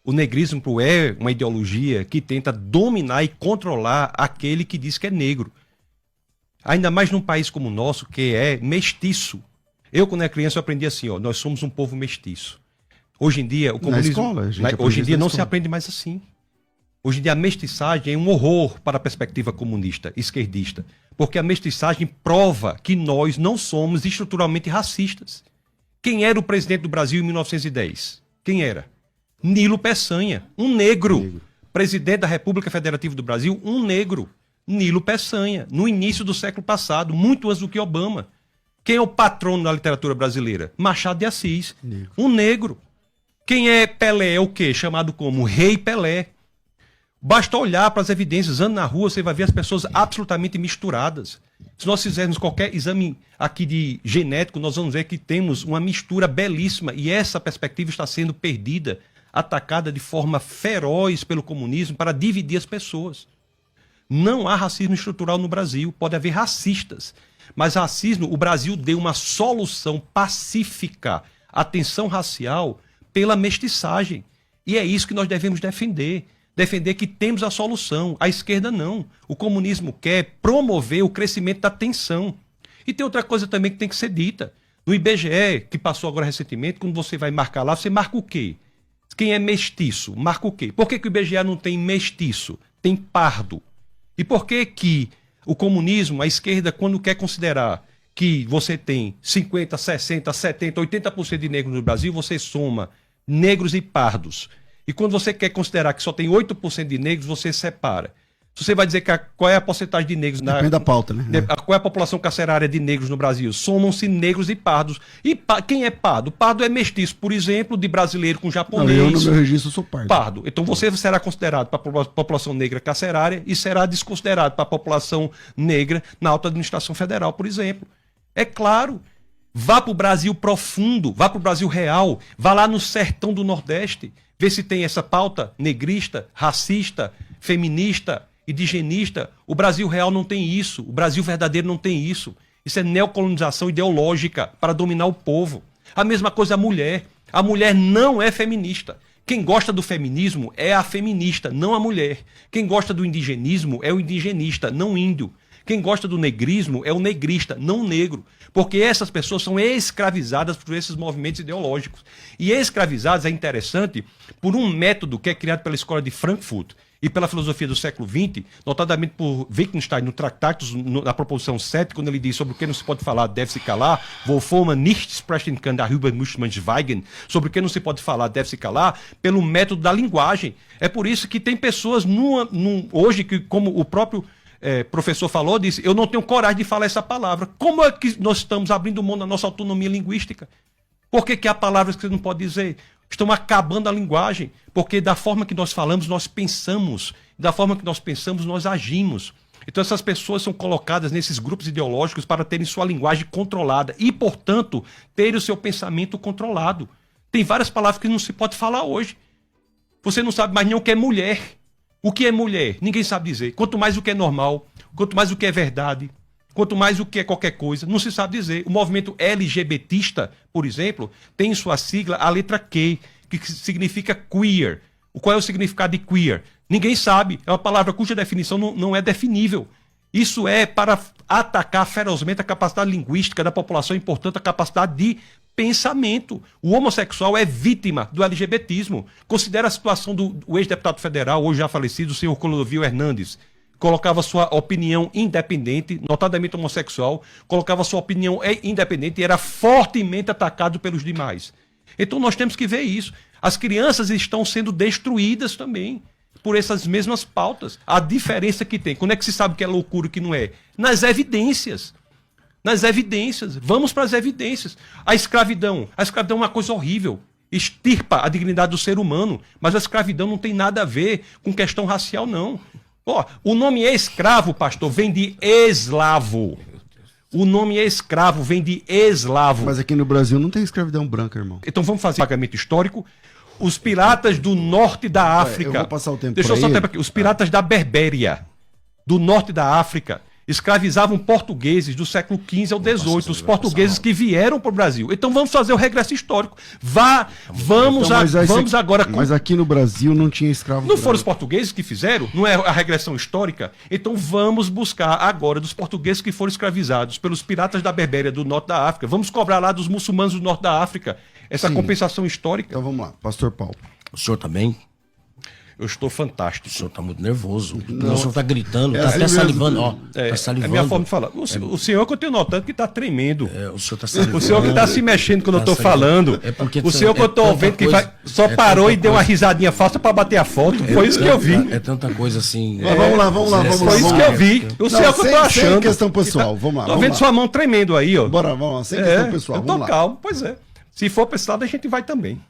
O negrismo é uma ideologia que tenta dominar e controlar aquele que diz que é negro. Ainda mais num país como o nosso, que é mestiço. Eu, quando era criança, eu aprendi assim, ó, nós somos um povo mestiço. Hoje em dia, o comunismo... Na escola, hoje em dia não se aprende mais assim. Hoje em dia a mestiçagem é um horror para a perspectiva comunista, esquerdista. Porque a mestiçagem prova que nós não somos estruturalmente racistas. Quem era o presidente do Brasil em 1910? Quem era? Nilo Peçanha, um negro. Presidente da República Federativa do Brasil, um negro. Nilo Peçanha, no início do século passado, muito antes do que Obama. Quem é o patrono da literatura brasileira? Machado de Assis, um negro. Quem é Pelé? É o quê? Chamado como Rei Pelé. Basta olhar para as evidências, andando na rua, você vai ver as pessoas absolutamente misturadas. Se nós fizermos qualquer exame aqui de genético, nós vamos ver que temos uma mistura belíssima e essa perspectiva está sendo perdida, atacada de forma feroz pelo comunismo para dividir as pessoas. Não há racismo estrutural no Brasil, pode haver racistas, mas racismo, o Brasil deu uma solução pacífica à tensão racial pela mestiçagem. E é isso que nós devemos defender. Defender que temos a solução. A esquerda não. O comunismo quer promover o crescimento da tensão. E tem outra coisa também que tem que ser dita. No IBGE, que passou agora recentemente, quando você vai marcar lá, você marca o quê? Quem é mestiço? Marca o quê? Por que o IBGE não tem mestiço? Tem pardo. E por que que o comunismo, a esquerda, quando quer considerar que você tem 50, 60, 70, 80% de negros no Brasil, você soma negros e pardos. E quando você quer considerar que só tem 8% de negros, você separa. Se você vai dizer que qual é a porcentagem de negros... Depende da pauta, né? Qual é a população carcerária de negros no Brasil? Somam-se negros e pardos. E quem é pardo? Pardo é mestiço, por exemplo, de brasileiro com japonês. Não, eu no meu registro sou pardo. Pardo. Então você será considerado para a população negra carcerária e será desconsiderado para a população negra na alta administração federal, por exemplo. É claro. Vá para o Brasil profundo, vá para o Brasil real, vá lá no sertão do Nordeste, vê se tem essa pauta negrista, racista, feminista, indigenista. O Brasil real não tem isso, o Brasil verdadeiro não tem isso. Isso é neocolonização ideológica para dominar o povo. A mesma coisa a mulher. A mulher não é feminista. Quem gosta do feminismo é a feminista, não a mulher. Quem gosta do indigenismo é o indigenista, não o índio. Quem gosta do negrismo é o negrista, não o negro. Porque essas pessoas são escravizadas por esses movimentos ideológicos. E escravizadas é interessante por um método que é criado pela Escola de Frankfurt e pela filosofia do século XX, notadamente por Wittgenstein no Tractatus, na proposição 7, quando ele diz sobre o que não se pode falar, deve-se calar, wovon man nicht sprechen kann, darüber muss man schweigen, sobre o que não se pode falar, deve-se calar, pelo método da linguagem. É por isso que tem pessoas hoje que, como o próprio professor falou, disse, eu não tenho coragem de falar essa palavra. Como é que nós estamos abrindo mão da nossa autonomia linguística? Por que há palavras que você não pode dizer? Estão acabando a linguagem, porque da forma que nós falamos, nós pensamos. Da forma que nós pensamos, nós agimos. Então essas pessoas são colocadas nesses grupos ideológicos para terem sua linguagem controlada e, portanto, terem o seu pensamento controlado. Tem várias palavras que não se pode falar hoje. Você não sabe mais nem o que é mulher. O que é mulher? Ninguém sabe dizer. Quanto mais o que é normal, quanto mais o que é verdade, quanto mais o que é qualquer coisa, não se sabe dizer. O movimento LGBTista, por exemplo, tem em sua sigla a letra Q, que significa queer. Qual é o significado de queer? Ninguém sabe. É uma palavra cuja definição não é definível. Isso é para atacar ferozmente a capacidade linguística da população e, portanto, a capacidade de pensamento. O homossexual é vítima do LGBTismo. Considera a situação do ex-deputado federal, hoje já falecido, o senhor Clodovil Hernandes. Colocava sua opinião independente, notadamente homossexual, colocava sua opinião independente e era fortemente atacado pelos demais. Então nós temos que ver isso. As crianças estão sendo destruídas também por essas mesmas pautas. A diferença que tem, quando é que se sabe que é loucura e que não é? Nas evidências. Nas evidências. Vamos para as evidências. A escravidão. A escravidão é uma coisa horrível. Extirpa a dignidade do ser humano. Mas a escravidão não tem nada a ver com questão racial, não. O nome escravo, pastor, vem de eslavo. O nome escravo vem de eslavo. Mas aqui no Brasil não tem escravidão branca, irmão. Então vamos fazer pagamento histórico. Os piratas do norte da África. Eu vou passar o tempo. Deixa eu só tempo aqui. Os piratas da Berbéria, do norte da África, escravizavam portugueses do século XV ao XVIII, os portugueses que vieram para o Brasil. Então vamos fazer o regresso histórico. Vamos agora... Mas aqui no Brasil não tinha escravo. Não foram os portugueses que fizeram? Não é a regressão histórica? Então vamos buscar agora dos portugueses que foram escravizados pelos piratas da Berbéria, do norte da África. Vamos cobrar lá dos muçulmanos do norte da África essa compensação histórica. Então vamos lá, Pastor Paulo. O senhor também? Eu estou fantástico. O senhor está muito nervoso. O senhor está gritando, está assim até mesmo. salivando. Ó, É tá salivando. a minha forma de falar. O senhor que eu tenho notado que está tremendo. O senhor está salivando. O senhor que está se mexendo quando eu estou falando. É porque o senhor que eu estou vendo que só parou e deu uma risadinha falsa para bater a foto. Foi isso que eu vi. É tanta coisa assim. Mas vamos lá. Foi isso que eu vi. O senhor que eu estou achando. Sem questão pessoal, vamos lá. Estou vendo sua mão tremendo aí, ó. Bora, vamos lá, sem questão pessoal. Eu tô calmo, pois é. Se for para esse lado, a gente vai também.